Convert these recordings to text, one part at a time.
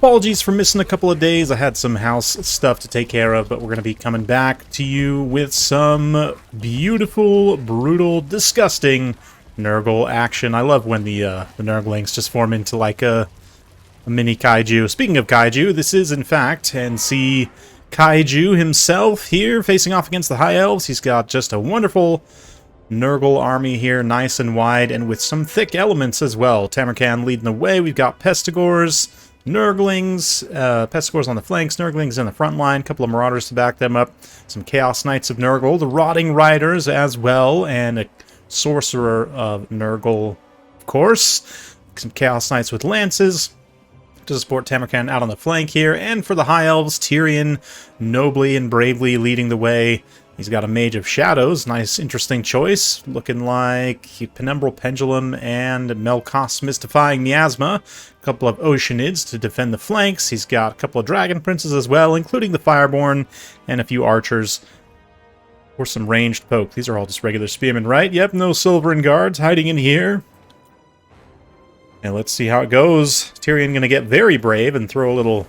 Apologies for missing a couple of days. I had some house stuff to take care of, but we're going to be coming back to you with some beautiful, brutal, disgusting Nurgle action. I love when the Nurglings just form into like a mini kaiju. Speaking of kaiju, this is in fact NC Kaiju himself here facing off against the High Elves. He's got just a wonderful Nurgle army here, nice and wide, and with some thick elements as well. Tamur leading the way. We've got Pestigors, Nurglings, Pestigors on the flanks, Nurglings in the front line, a couple of Marauders to back them up, some Chaos Knights of Nurgle, the Rotting Riders as well, and a Sorcerer of Nurgle, of course. Some Chaos Knights with Lances to support Tamur out on the flank here, and for the High Elves, Tyrion nobly and bravely leading the way. He's got a Mage of Shadows, nice interesting choice, looking like Penumbral Pendulum and Melkos Mystifying Miasma, a couple of Oceanids to defend the flanks. He's got a couple of Dragon Princes as well, including the Fireborn, and a few Archers for some ranged poke. These are all just regular Spearmen, right? Yep, no Silverin Guards hiding in here. And let's see how it goes. Tyrion going to get very brave and throw a little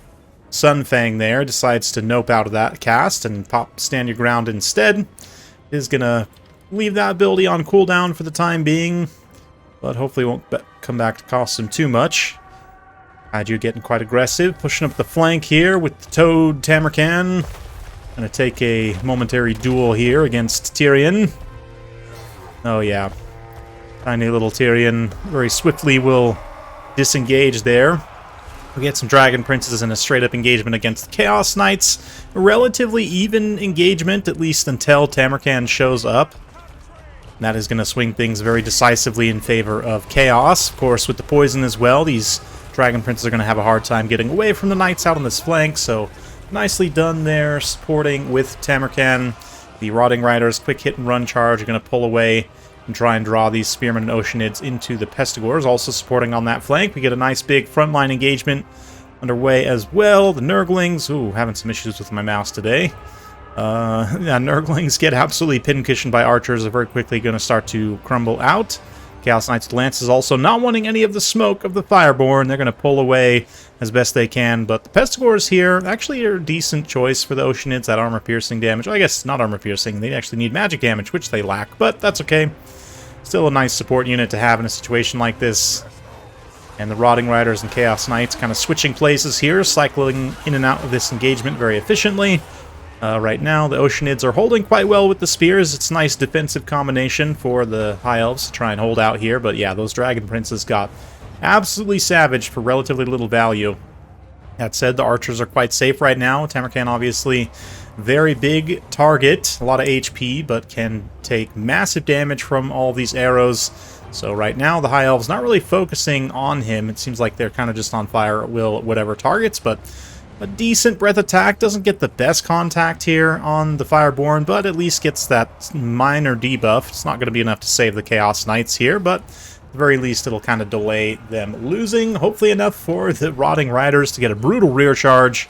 Sunfang there. Decides to nope out of that cast and pop Stand Your Ground instead. Is going to leave that ability on cooldown for the time being, but hopefully won't come back to cost him too much. Kaiju getting quite aggressive, pushing up the flank here with the Toad Tamur. Going to take a momentary duel here against Tyrion. Oh yeah. Tiny little Tyrion very swiftly will disengage there. We get some Dragon Princes and a straight-up engagement against the Chaos Knights. A relatively even engagement, at least until Tamur shows up. That is going to swing things very decisively in favor of Chaos. Of course, with the poison as well, these Dragon Princes are going to have a hard time getting away from the Knights out on this flank, so nicely done there, supporting with Tamur. The Rotting Riders, quick hit-and-run charge, are going to pull away and try and draw these Spearmen and Oceanids into the Pestigors, also supporting on that flank. We get a nice big frontline engagement underway as well. The Nurglings, ooh, having some issues with my mouse today. Yeah, Nurglings get absolutely pincushioned by Archers, are very quickly going to start to crumble out. Chaos Knights Lances also not wanting any of the smoke of the Fireborn. They're going to pull away as best they can, but the Pestigors here actually are a decent choice for the Oceanids. That armor-piercing damage. Well, I guess not armor-piercing. They actually need magic damage, which they lack, but that's okay. Still a nice support unit to have in a situation like this. And the Rotting Riders and Chaos Knights kind of switching places here, cycling in and out of this engagement very efficiently. Right now, the Oceanids are holding quite well with the spears. It's a nice defensive combination for the High Elves to try and hold out here. But yeah, those Dragon Princes got absolutely savaged for relatively little value. That said, the Archers are quite safe right now. Tamur obviously very big target, a lot of HP, but can take massive damage from all these arrows. So right now, the High Elves not really focusing on him. It seems like they're kind of just on fire at will at whatever targets, but a decent breath attack. Doesn't get the best contact here on the Fireborn, but at least gets that minor debuff. It's not going to be enough to save the Chaos Knights here, but at the very least it'll kind of delay them losing. Hopefully enough for the Rotting Riders to get a brutal rear charge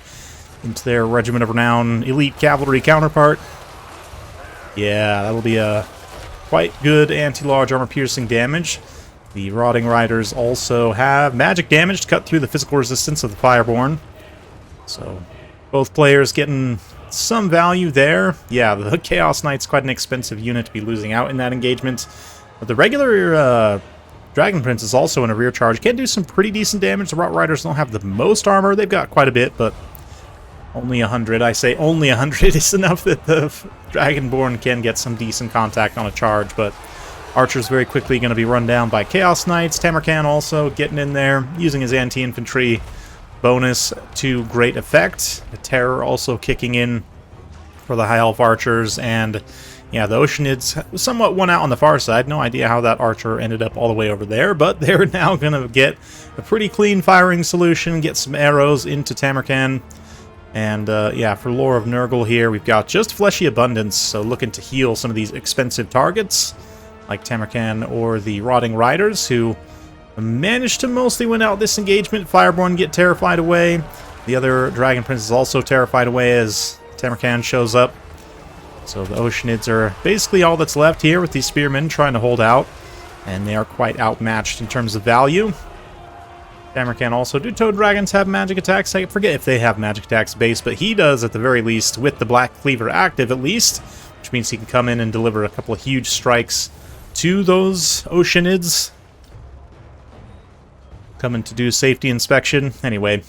into their Regiment of Renown elite cavalry counterpart. Yeah, that'll be a quite good anti-large armor-piercing damage. The Rotting Riders also have magic damage to cut through the physical resistance of the Fireborn. So, both players getting some value there. Yeah, the Chaos Knight's quite an expensive unit to be losing out in that engagement. But the regular Dragon Prince is also in a rear charge. Can do some pretty decent damage. The Rot Riders don't have the most armor. They've got quite a bit, but only 100. I say only 100 is enough that the Dragonborn can get some decent contact on a charge, but Archer's very quickly going to be run down by Chaos Knights. Tamur also getting in there, using his anti-infantry bonus to great effect. The Terror also kicking in for the High Elf Archers, and yeah, the Oceanids somewhat won out on the far side. No idea how that Archer ended up all the way over there, but they're now going to get a pretty clean firing solution, get some arrows into Tamur. And yeah, for Lore of Nurgle here, we've got just Fleshy Abundance, so looking to heal some of these expensive targets, like Tamur or the Rotting Riders, who managed to mostly win out this engagement. Fireborn get terrified away. The other Dragon Prince is also terrified away as Tamur shows up. So the Oceanids are basically all that's left here with these Spearmen trying to hold out. And they are quite outmatched in terms of value. Tamur can also. Do Toad Dragons have magic attacks? I forget if they have magic attacks base, but he does at the very least, with the Black Cleaver active at least, which means he can come in and deliver a couple of huge strikes to those Oceanids. Coming to do safety inspection. Anyway.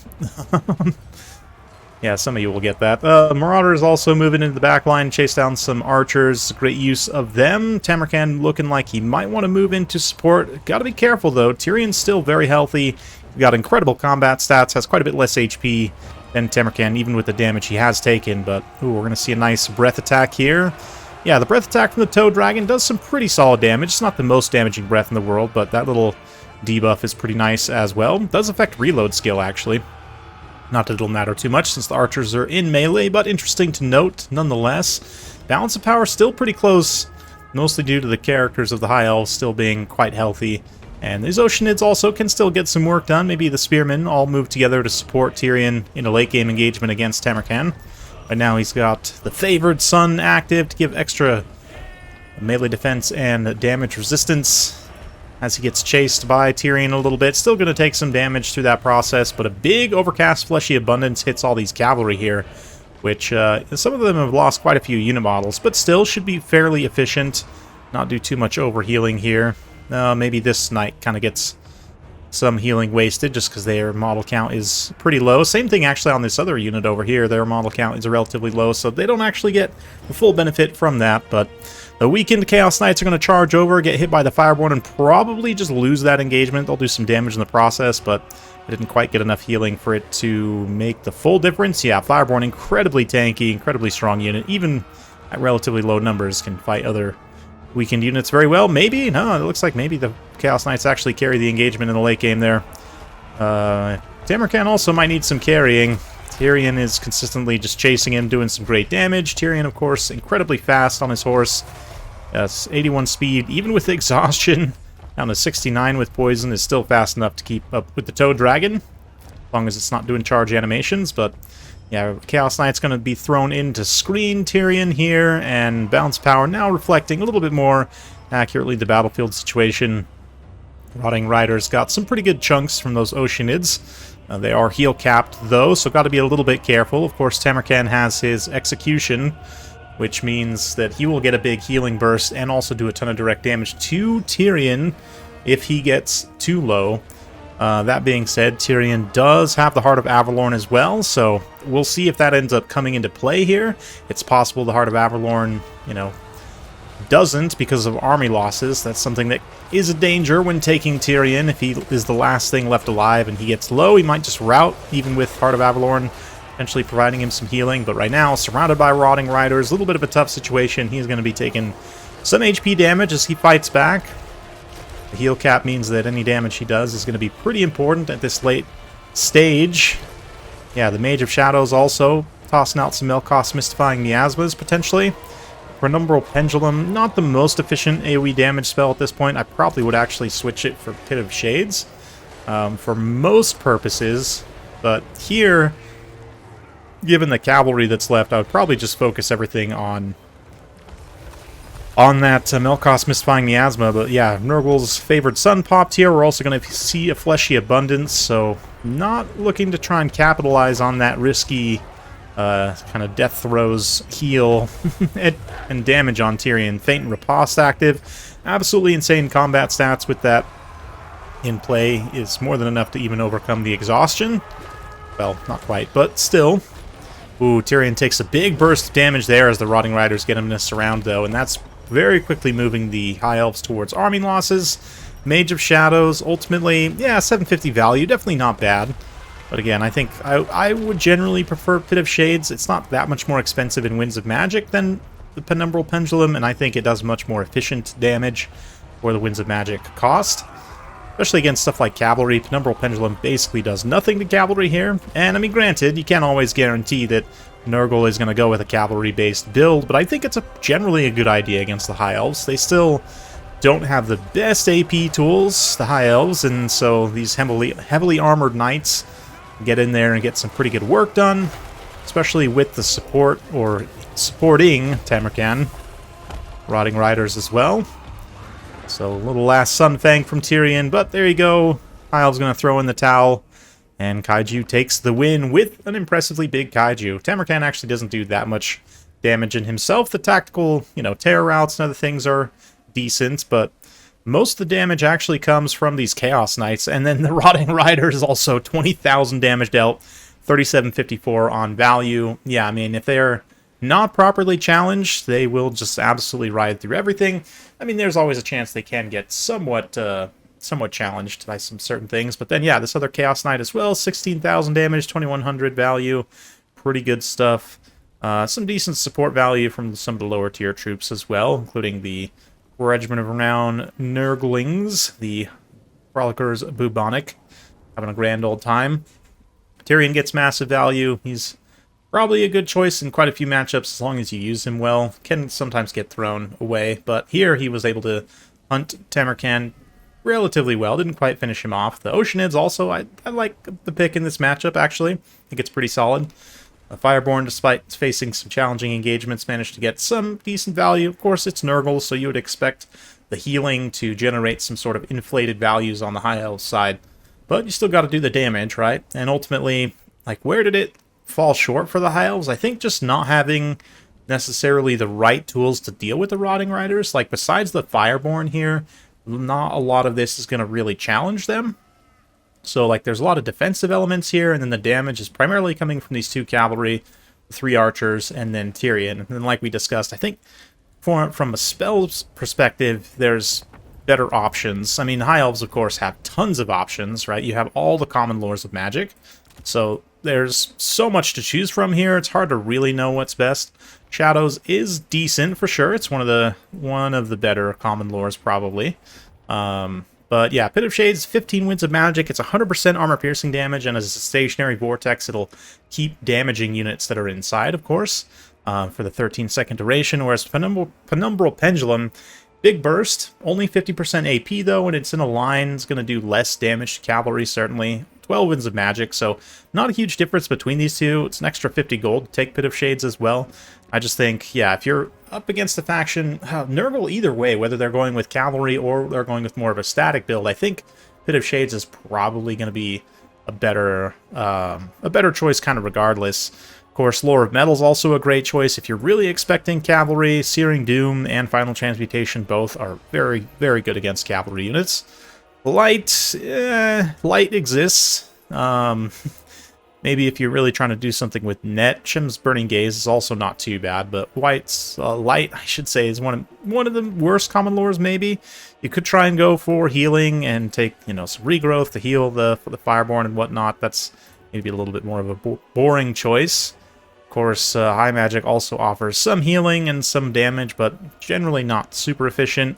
Yeah, some of you will get that. Marauder is also moving into the back line, chase down some archers. Great use of them. Tamarkan looking like he might want to move into support. Got to be careful, though. Tyrion's still very healthy. Got incredible combat stats, has quite a bit less HP than Tamarkan, even with the damage he has taken. But, ooh, we're going to see a nice breath attack here. Yeah, the breath attack from the Toad Dragon does some pretty solid damage. It's not the most damaging breath in the world, but that little debuff is pretty nice as well. Does affect reload skill, actually. Not that it'll matter too much since the archers are in melee, but interesting to note nonetheless. Balance of power still pretty close, mostly due to the characters of the High Elves still being quite healthy. And these Oceanids also can still get some work done. Maybe the Spearmen all move together to support Tyrion in a late game engagement against Tamarkan. Right now he's got the Favored Son active to give extra melee defense and damage resistance as he gets chased by Tyrion a little bit. Still going to take some damage through that process, but a big Overcast Fleshy Abundance hits all these cavalry here, which some of them have lost quite a few unit models, but still should be fairly efficient. Not do too much overhealing here. Maybe this knight kind of gets some healing wasted just because their model count is pretty low. Same thing actually on this other unit over here. Their model count is relatively low, so they don't actually get the full benefit from that, but the weakened Chaos Knights are going to charge over, get hit by the Fireborn, and probably just lose that engagement. They'll do some damage in the process, but I didn't quite get enough healing for it to make the full difference. Yeah, Fireborn, incredibly tanky, incredibly strong unit. Even at relatively low numbers, can fight other weakened units very well. Maybe? No, it looks like maybe the Chaos Knights actually carry the engagement in the late game there. Tamarkan also might need some carrying. Tyrion is consistently just chasing him, doing some great damage. Tyrion, of course, incredibly fast on his horse. Yes, 81 speed, even with exhaustion. Down to 69 with poison is still fast enough to keep up with the Toad Dragon, as long as it's not doing charge animations. But yeah, Chaos Knight's going to be thrown in to screen Tyrion here, and Balance Power now reflecting a little bit more accurately the battlefield situation. Rotting Riders got some pretty good chunks from those Oceanids. They are heal capped though, so got to be a little bit careful. Of course, Tamarkan has his Execution, which means that he will get a big healing burst and also do a ton of direct damage to Tyrion if he gets too low. That being said, Tyrion does have the Heart of Avalorn as well, so we'll see if that ends up coming into play here. It's possible the Heart of Avalorn, you know, doesn't because of army losses. That's something that is a danger when taking Tyrion. If he is the last thing left alive and he gets low, he might just rout, even with Heart of Avalorn, potentially providing him some healing. But right now, surrounded by Rotting Riders, a little bit of a tough situation. He's going to be taking some HP damage as he fights back. The heal cap means that any damage he does is going to be pretty important at this late stage. Yeah, the Mage of Shadows also tossing out some Melkoth's Mystifying Miasmas, potentially. Penumbral Pendulum, not the most efficient AoE damage spell at this point. I probably would actually switch it for Pit of Shades for most purposes. But here, given the cavalry that's left, I would probably just focus everything on that Melkoth's Mystifying Miasma. But yeah, Nurgle's Favored Son popped here. We're also going to see a Fleshy Abundance, so not looking to try and capitalize on that risky kind of Death Throes heal and damage on Tyrion. Faint and Riposte active. Absolutely insane combat stats with that in play. Is more than enough to even overcome the exhaustion. Well, not quite, but still. Ooh, Tyrion takes a big burst of damage there as the Rotting Riders get him in a surround, though, and that's very quickly moving the High Elves towards army losses. Mage of Shadows, ultimately, yeah, 750 value, definitely not bad. But again, I think I would generally prefer Pit of Shades. It's not that much more expensive in Winds of Magic than the Penumbral Pendulum, and I think it does much more efficient damage for the Winds of Magic cost. Especially against stuff like Cavalry. Penumbral Pendulum basically does nothing to Cavalry here. And, I mean, granted, you can't always guarantee that Nurgle is going to go with a Cavalry-based build, but I think it's generally a good idea against the High Elves. They still don't have the best AP tools, the High Elves, and so these heavily armored knights get in there and get some pretty good work done, especially with the support, or supporting Tamarkan. Rotting Riders as well. So a little last Sunfang from Tyrion, but there you go. High Elves going to throw in the towel, and Kaiju takes the win with an impressively big Kaiju. Tamarkan actually doesn't do that much damage in himself. The tactical, terror routes and other things are decent, but most of the damage actually comes from these Chaos Knights, and then the Rotting Riders also 20,000 damage dealt, 3754 on value. Yeah, I mean, if they're not properly challenged, they will just absolutely ride through everything. I mean, there's always a chance they can get somewhat challenged by some certain things, but then, yeah, this other Chaos Knight as well, 16,000 damage, 2100 value, pretty good stuff. Some decent support value from some of the lower tier troops as well, including the Regiment of Renown Nurglings, the Frolickers Bubonic, having a grand old time. Tyrion gets massive value. He's probably a good choice in quite a few matchups as long as you use him well. Can sometimes get thrown away, but here he was able to hunt Tamarkan relatively well. Didn't quite finish him off. The Oceanids also, I like the pick in this matchup, actually. I think it's pretty solid. Fireborn, despite facing some challenging engagements, managed to get some decent value. Of course, it's Nurgle, so you would expect the healing to generate some sort of inflated values on the High Elf side. But you still got to do the damage, right? And ultimately, like, where did it fall short for the High Elves? I think just not having necessarily the right tools to deal with the Rotting Riders. Like, besides the Fireborn here, not a lot of this is going to really challenge them. So, like, there's a lot of defensive elements here, and then the damage is primarily coming from these 2 cavalry, 3 archers, and then Tyrion. And then, like we discussed, I think from a spells perspective, there's better options. I mean, High Elves, of course, have tons of options, right? You have all the common lores of magic, so there's so much to choose from here. It's hard to really know what's best. Shadows is decent for sure. It's one of the better common lores, probably. But yeah, Pit of Shades, 15 winds of magic. It's 100% armor-piercing damage, and as a stationary vortex, it'll keep damaging units that are inside, of course, for the 13-second duration, whereas Penumbral Pendulum, big burst, only 50% AP, though, and it's in a line. It's going to do less damage to cavalry, certainly. 12 winds of magic, so not a huge difference between these two. It's an extra 50 gold to take Pit of Shades as well. I just think, yeah, if you're up against a faction, Nurgle either way, whether they're going with cavalry or they're going with more of a static build, I think Pit of Shades is probably going to be a better choice kind of regardless. Of course, Lore of Metal is also a great choice if you're really expecting cavalry. Searing Doom and Final Transmutation both are very, very good against cavalry units. Light exists. Maybe if you're really trying to do something with net, Shim's Burning Gaze is also not too bad, but White's Light, I should say, is one of the worst common lores, maybe. You could try and go for healing and take, some regrowth to heal for the Fireborn and whatnot. That's maybe a little bit more of a boring choice. Of course, High Magic also offers some healing and some damage, but generally not super efficient.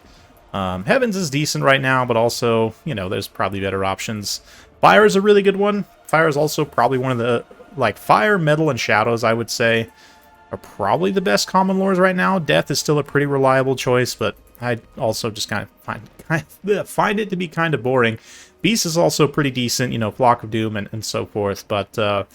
Heavens is decent right now, but also, there's probably better options. Fire is a really good one. Fire is also probably one of the, Fire, Metal, and Shadows, I would say, are probably the best common lores right now. Death is still a pretty reliable choice, but I also just kind of find it to be kind of boring. Beast is also pretty decent, Flock of Doom and so forth, but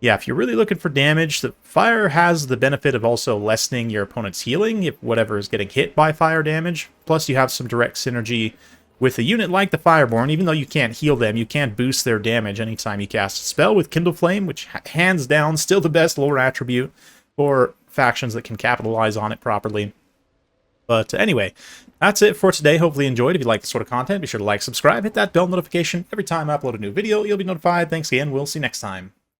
yeah, if you're really looking for damage, the Fire has the benefit of also lessening your opponent's healing if whatever is getting hit by fire damage. Plus, you have some direct synergy with a unit like the Fireborn. Even though you can't heal them, you can boost their damage anytime you cast a spell with Kindle Flame, which hands down still the best lore attribute for factions that can capitalize on it properly. But anyway, that's it for today. Hopefully you enjoyed. If you like this sort of content, be sure to like, subscribe, hit that bell notification. Every time I upload a new video, you'll be notified. Thanks again. We'll see you next time.